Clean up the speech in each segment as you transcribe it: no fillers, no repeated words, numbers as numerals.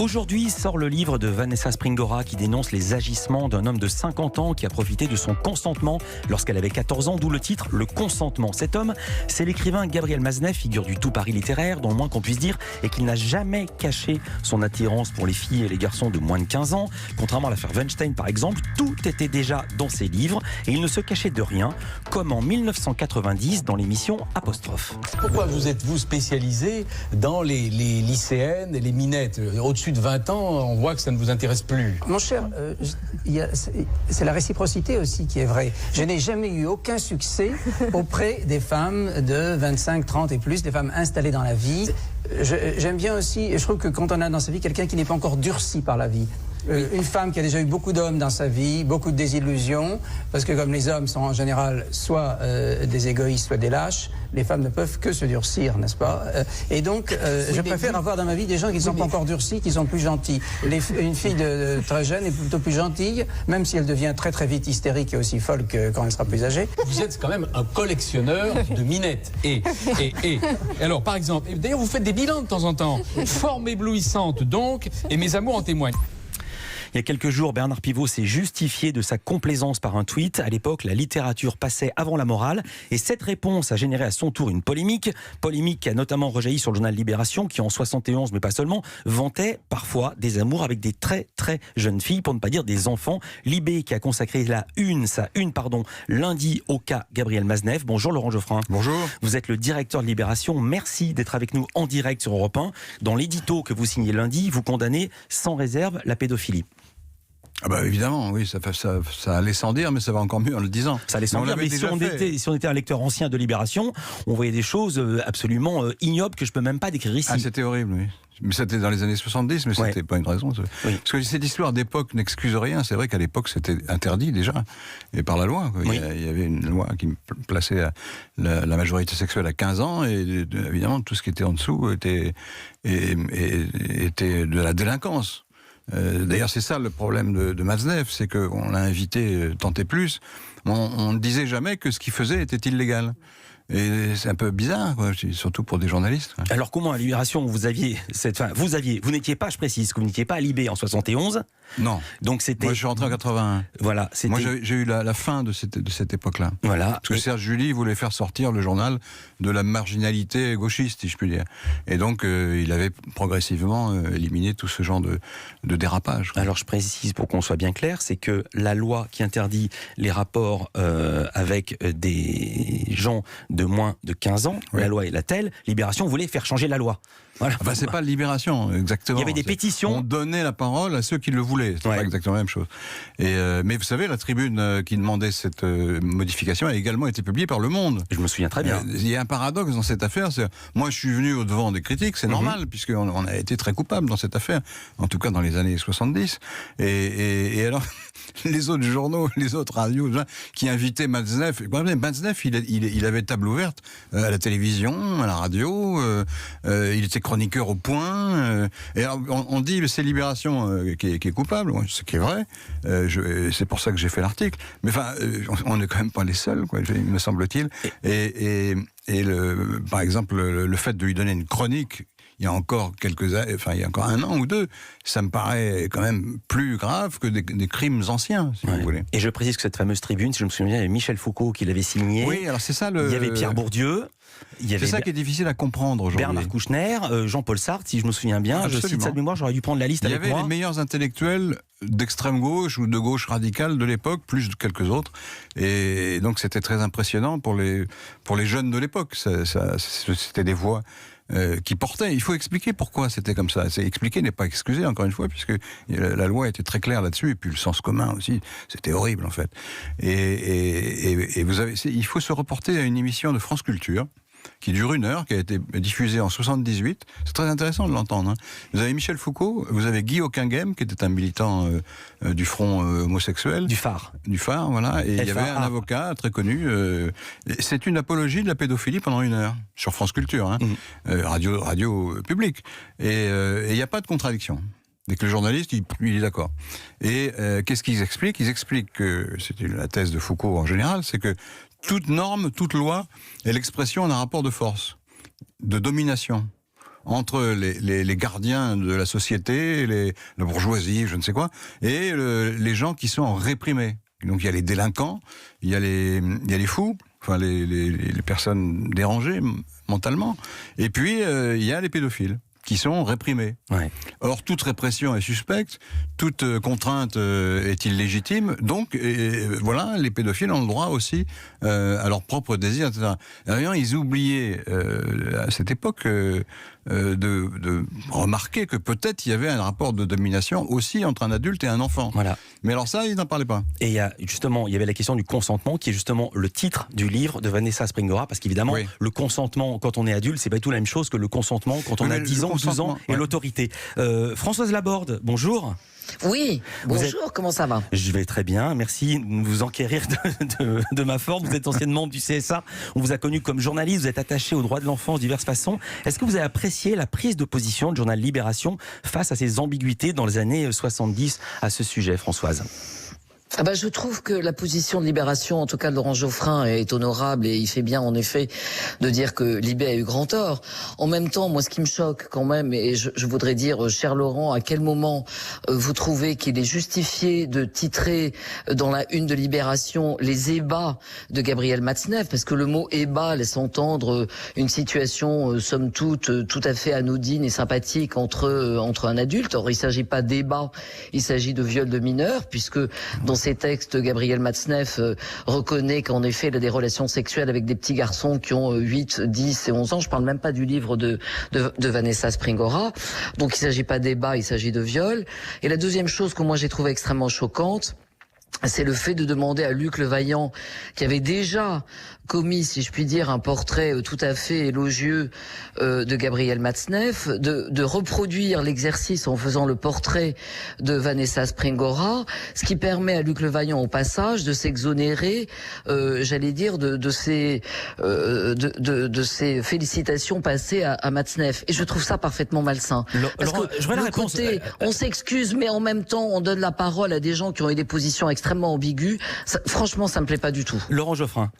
Aujourd'hui sort le livre de Vanessa Springora qui dénonce les agissements d'un homme de 50 ans qui a profité de son consentement lorsqu'elle avait 14 ans, d'où le titre Le Consentement. Cet homme, c'est l'écrivain Gabriel Maznev, figure du tout Paris littéraire, dont le moins qu'on puisse dire est qu'il n'a jamais caché son attirance pour les filles et les garçons de moins de 15 ans. Contrairement à l'affaire Weinstein par exemple, tout était déjà dans ses livres et il ne se cachait de rien, comme en 1990 dans l'émission Apostrophe. Pourquoi vous êtes-vous spécialisé dans les lycéennes et les minettes? Au-dessus de 20 ans, on voit que ça ne vous intéresse plus. Mon cher, c'est la réciprocité aussi qui est vraie. Je n'ai jamais eu aucun succès auprès des femmes de 25, 30 et plus, des femmes installées dans la vie. J'aime bien aussi, et je trouve que quand on a dans sa vie quelqu'un qui n'est pas encore durci par la vie, une femme qui a déjà eu beaucoup d'hommes dans sa vie, beaucoup de désillusions, parce que comme les hommes sont en général soit des égoïstes, soit des lâches, les femmes ne peuvent que se durcir, n'est-ce pas? Et donc, je préfère avoir dans ma vie des gens qui ne sont pas encore durcis, qui sont plus gentils. Une fille très jeune est plutôt plus gentille, même si elle devient très très vite hystérique et aussi folle que quand elle sera plus âgée. Vous êtes quand même un collectionneur de minettes. Et alors, par exemple, d'ailleurs, vous faites des bilans de temps en temps. Forme éblouissante donc, et mes amours en témoignent. Il y a quelques jours, Bernard Pivot s'est justifié de sa complaisance par un tweet. À l'époque, la littérature passait avant la morale. Et cette réponse a généré à son tour une polémique. Polémique qui a notamment rejailli sur le journal Libération, qui en 71, mais pas seulement, vantait parfois des amours avec des très très jeunes filles, pour ne pas dire des enfants. Libé qui a consacré sa une, lundi au cas Gabriel Maznev. Bonjour Laurent Geoffrin. Bonjour. Vous êtes le directeur de Libération. Merci d'être avec nous en direct sur Europe 1. Dans l'édito que vous signez lundi, vous condamnez sans réserve la pédophilie. Ah bah évidemment, oui, ça allait sans dire, mais ça va encore mieux en le disant. Ça allait sans dire, mais si on était un lecteur ancien de Libération, on voyait des choses absolument ignobles que je peux même pas décrire ici. Ah, c'était horrible, oui. Mais c'était dans les années 70, mais c'était pas une raison. Oui. Parce que cette histoire d'époque n'excuse rien. C'est vrai qu'à l'époque, c'était interdit déjà, et par la loi. Oui. Il y avait une loi qui plaçait la majorité sexuelle à 15 ans, et évidemment, tout ce qui était en dessous était de la délinquance. D'ailleurs, c'est ça le problème de Maznev, c'est qu'on l'a invité tant et plus. On ne disait jamais que ce qu'il faisait était illégal. Et c'est un peu bizarre, quoi, surtout pour des journalistes. Alors comment à Libération vous n'étiez pas, je précise, que vous n'étiez pas à Libé en 71. Non. Donc c'était. Moi je suis rentré en 81. Voilà. Moi j'ai eu la fin de cette époque-là. Voilà. Parce que Serge July voulait faire sortir le journal de la marginalité gauchiste, si je puis dire. Et donc il avait progressivement éliminé tout ce genre de dérapage. Alors je précise pour qu'on soit bien clair, c'est que la loi qui interdit les rapports avec des gens de moins de 15 ans, oui. La loi est la telle, Libération voulait faire changer la loi. Voilà. Enfin, c'est pas Libération, exactement. Il y avait des pétitions. On donnait la parole à ceux qui le voulaient. C'est pas exactement la même chose. Mais vous savez, la tribune qui demandait cette modification a également été publiée par Le Monde. Je me souviens très bien. Il y a un paradoxe dans cette affaire. Moi, je suis venu au devant des critiques, c'est normal, puisqu'on a été très coupable dans cette affaire, en tout cas dans les années 70. Et alors, les autres journaux, les autres radios, qui invitaient Maznev, il avait table ouverte à la télévision, à la radio, il était chroniqueur au Point. Et alors, on dit que c'est Libération qui est coupable, ce qui est vrai. C'est pour ça que j'ai fait l'article. Mais enfin, on n'est quand même pas les seuls, quoi, me semble-t-il. Par exemple, le fait de lui donner une chronique, il y a encore il y a encore un an ou deux, ça me paraît quand même plus grave que des crimes anciens, si vous voulez. Et je précise que cette fameuse tribune, si je me souviens bien, il y avait Michel Foucault qui l'avait signée. Oui, alors c'est ça Il y avait Pierre Bourdieu. C'est ça qui est difficile à comprendre aujourd'hui. Bernard Kouchner, Jean-Paul Sartre, si je me souviens bien. Absolument. Je cite ça de mémoire, j'aurais dû prendre la liste avec moi. Il y avait les meilleurs intellectuels d'extrême gauche ou de gauche radicale de l'époque, plus de quelques autres. Et donc c'était très impressionnant pour les jeunes de l'époque. C'était des voix qui portaient. Il faut expliquer pourquoi c'était comme ça. Expliquer n'est pas excuser, encore une fois, puisque la loi était très claire là-dessus, et puis le sens commun aussi. C'était horrible, en fait. Et il faut se reporter à une émission de France Culture, qui dure 1 heure, qui a été diffusée en 78. C'est très intéressant de l'entendre. Vous avez Michel Foucault, vous avez Guy Hocquinghem, qui était un militant du Front homosexuel. Du Phare. Du Phare, voilà. Et il y avait un avocat très connu. C'est une apologie de la pédophilie pendant 1 heure, sur France Culture, radio publique. Et il n'y a pas de contradiction. Et que le journaliste, il est d'accord. Et qu'est-ce qu'ils expliquent ? Ils expliquent que, c'était la thèse de Foucault en général, c'est que toute norme, toute loi est l'expression d'un rapport de force, de domination, entre les gardiens de la société, la bourgeoisie, je ne sais quoi, et les gens qui sont réprimés. Donc il y a les délinquants, il y a les fous, enfin les personnes dérangées mentalement, et puis il y a les pédophiles qui sont réprimés. Ouais. Or, toute répression est suspecte, toute contrainte est illégitime, donc voilà, les pédophiles ont le droit aussi à leur propre désir, etc. D'ailleurs, ils oubliaient à cette époque de remarquer que peut-être il y avait un rapport de domination aussi entre un adulte et un enfant. Voilà. Mais alors ça, ils n'en parlaient pas. Et il y avait la question du consentement, qui est justement le titre du livre de Vanessa Springora, parce qu'évidemment, Oui. le consentement quand on est adulte, c'est pas du tout la même chose que le consentement quand on a 10 ans, 12 ans, et ouais. l'autorité. Françoise Laborde, bonjour. Oui, bonjour, comment ça va? Je vais très bien, merci de vous enquérir de ma forme. Vous êtes ancienne membre du CSA, on vous a connu comme journaliste, vous êtes attaché aux droits de l'enfant de diverses façons. Est-ce que vous avez apprécié la prise de position du journal Libération face à ces ambiguïtés dans les années 70 à ce sujet, Françoise ? Je trouve que la position de Libération, en tout cas de Laurent Geoffrin, est honorable et il fait bien en effet de dire que Libé a eu grand tort. En même temps, moi ce qui me choque quand même, et je voudrais dire, cher Laurent, à quel moment vous trouvez qu'il est justifié de titrer dans la une de Libération les ébats de Gabriel Matzneff, parce que le mot ébat laisse entendre une situation somme toute tout à fait anodine et sympathique entre un adulte. Or il ne s'agit pas d'ébat, il s'agit de viol de mineurs, puisque dans ces textes, Gabriel Matzneff reconnaît qu'en effet, il a des relations sexuelles avec des petits garçons qui ont 8, 10 et 11 ans. Je parle même pas du livre de Vanessa Springora. Donc il s'agit pas d'ébat, il s'agit de viol. Et la deuxième chose que moi j'ai trouvé extrêmement choquante, c'est le fait de demander à Luc Levaillant, qui avait déjà commis, si je puis dire, un portrait tout à fait élogieux de Gabriel Matzneff, de reproduire l'exercice en faisant le portrait de Vanessa Springora, ce qui permet à Luc Levaillant, au passage, de s'exonérer, j'allais dire, de ses félicitations passées à Matzneff. Et je trouve ça parfaitement malsain. Parce Laurent, que je vois la d'un réponse. côté, on s'excuse, mais en même temps, on donne la parole à des gens qui ont eu des positions extrêmement ambiguës. Franchement, ça me plaît pas du tout. Laurent Geoffrin.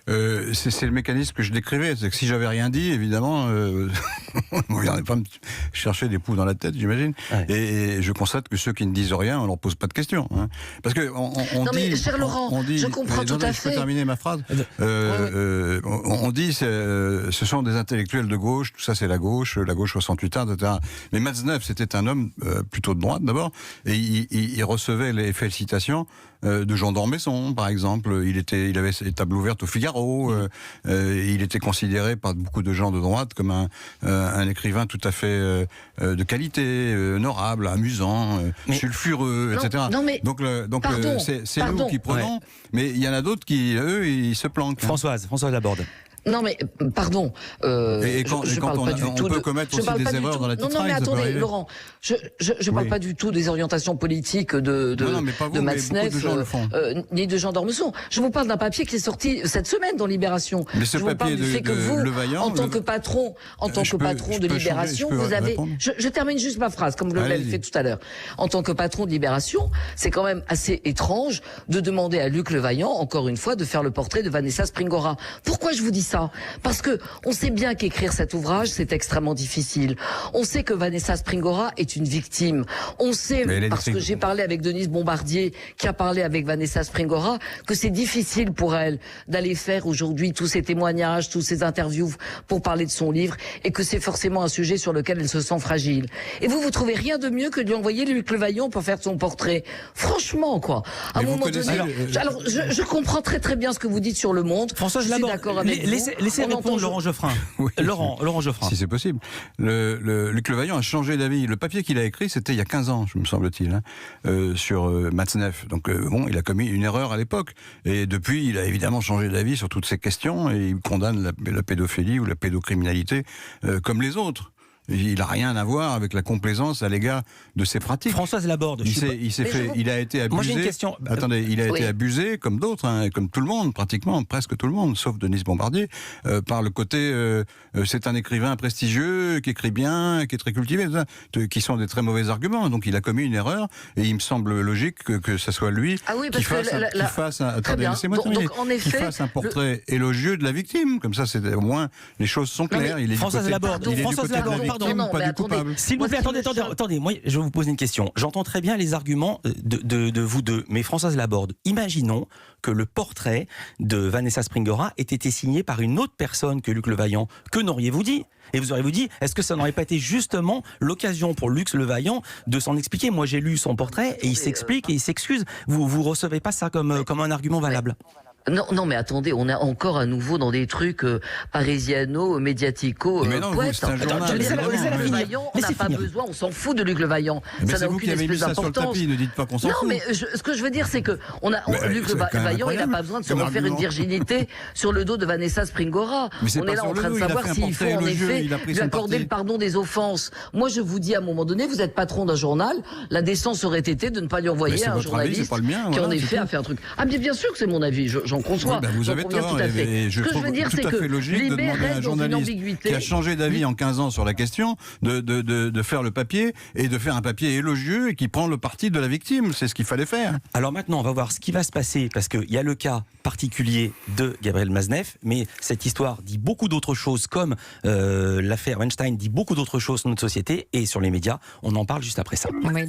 C'est le mécanisme que je décrivais, c'est que si j'avais rien dit, évidemment, on ne viendrait pas me chercher des poux dans la tête, j'imagine. Ouais. Et je constate que ceux qui ne disent rien, on leur pose pas de questions. Hein. Parce que on dit, mais cher Laurent, je comprends tout à fait. Je peux terminer ma phrase. On dit, ce sont des intellectuels de gauche, tout ça c'est la gauche 68 ans, etc. Mais Matzneff, c'était un homme plutôt de droite d'abord, et il recevait les félicitations de Jean d'Ormesson, par exemple. Il avait ses tables ouvertes au Figaro. Il était considéré par beaucoup de gens de droite comme un écrivain tout à fait de qualité, honorable, amusant, sulfureux, etc. Donc c'est nous qui prenons, mais il y en a d'autres qui, eux, ils se planquent. Françoise Laborde. Non mais pardon. Je parle pas du tout. On peut commettre aussi des erreurs dans la titraille. Non mais attendez, Laurent, je parle pas du tout des orientations politiques de Matzneff, ni de Jean d'Ormesson. Je vous parle d'un papier qui est sorti cette semaine dans Libération. Mais ce je vous parle du fait que vous, Levaillant, en tant que patron de Libération, vous avez. Je termine juste ma phrase, comme vous l'avez fait tout à l'heure. En tant que patron de Libération, c'est quand même assez étrange de demander à Luc Levaillant, encore une fois, de faire le portrait de Vanessa Springora. Pourquoi je vous dis ça? Parce que on sait bien qu'écrire cet ouvrage, c'est extrêmement difficile. On sait que Vanessa Springora est une victime. On sait, parce que j'ai parlé avec Denise Bombardier, qui a parlé avec Vanessa Springora, que c'est difficile pour elle d'aller faire aujourd'hui tous ces témoignages, tous ces interviews pour parler de son livre, et que c'est forcément un sujet sur lequel elle se sent fragile. Et vous trouvez rien de mieux que de lui envoyer Luc Levaillant pour faire son portrait. Franchement, quoi. À un moment donné, alors, je comprends très très bien ce que vous dites sur Le Monde. François, je suis d'accord avec vous. Laissez répondre Laurent Geoffrin. Oui. Laurent Geoffrin. Si c'est possible. Luc Levaillant a changé d'avis. Le papier qu'il a écrit, c'était il y a 15 ans, me semble-t-il, sur Matzneff. Donc il a commis une erreur à l'époque. Et depuis, il a évidemment changé d'avis sur toutes ces questions et il condamne la pédophilie ou la pédocriminalité comme les autres. Il n'a rien à voir avec la complaisance à l'égard de ses pratiques. Françoise Laborde. Il a été abusé. Moi j'ai une question. Attendez, il a été abusé comme d'autres, comme tout le monde, pratiquement, presque tout le monde, sauf Denise Bombardier, par le côté, c'est un écrivain prestigieux, qui écrit bien, qui est très cultivé, qui sont des très mauvais arguments. Donc il a commis une erreur, et il me semble logique que ce soit lui qui fasse un portrait élogieux de la victime. Comme ça, au moins, les choses sont claires. Il est Françoise Laborde. pardon. pas mais du attendez. coupable. S'il vous Moi, plaît, ce qui attendez, me choque- attendez. Moi, je vais vous poser une question. J'entends très bien les arguments de vous deux, mais Françoise Laborde, imaginons que le portrait de Vanessa Springora ait été signé par une autre personne que Luc Levaillant. Que n'auriez-vous dit ? Et vous auriez-vous dit, est-ce que ça n'aurait pas été justement l'occasion pour Luc Levaillant de s'en expliquer ? Moi, j'ai lu son portrait et il s'explique et il s'excuse. Vous recevez pas ça comme un argument valable ? Non, mais attendez, on est encore à nouveau dans des trucs parisiano, médiatico, Mais non, vous, poètes. c'est un journal, Je veux dire, évidemment. Luc Laissez-la Levaillant, on n'a finir. pas besoin, on s'en fout de Luc Levaillant. Mais Ça c'est n'a vous qui aucune avez mis espèce ça sur le d'importance. tapis, ne dites pas qu'on s'en Non, fout. mais ce que je veux dire, c'est que Mais Luc c'est quand même Levaillant, il n'a incroyable pas besoin de se comme refaire une argument. virginité sur le dos de Vanessa Springora. Mais c'est On pas est là sur en le train de dos, il a savoir fait un s'il faut portrait en élogieux, effet il a pris lui son accorder parti. le pardon des offenses. Moi, je vous dis à un moment donné, vous êtes patron d'un journal, la décence aurait été de ne pas lui Mais envoyer c'est un votre avis, journaliste c'est pas le mien, qui en voilà, c'est effet a tout. fait un truc. Ah, bien sûr que c'est mon avis, j'en conçois. Oui, ben vous J'en avez conviens tort, tout à fait. et Ce je que je trouve veux dire, tout c'est à que fait logique de Libé demander à un reste dans une journaliste ambiguïté. qui a changé d'avis en 15 ans sur la question de faire le papier et de faire un papier élogieux et qui prend le parti de la victime. C'est ce qu'il fallait faire. Alors maintenant, on va voir ce qui va se passer, parce qu'il y a le cas particulier de Gabriel Maznev, mais cette histoire dit beaucoup d'autres choses, comme l'affaire Weinstein dit beaucoup d'autres choses sur notre société et sur les médias. On en parle juste après ça. Oui,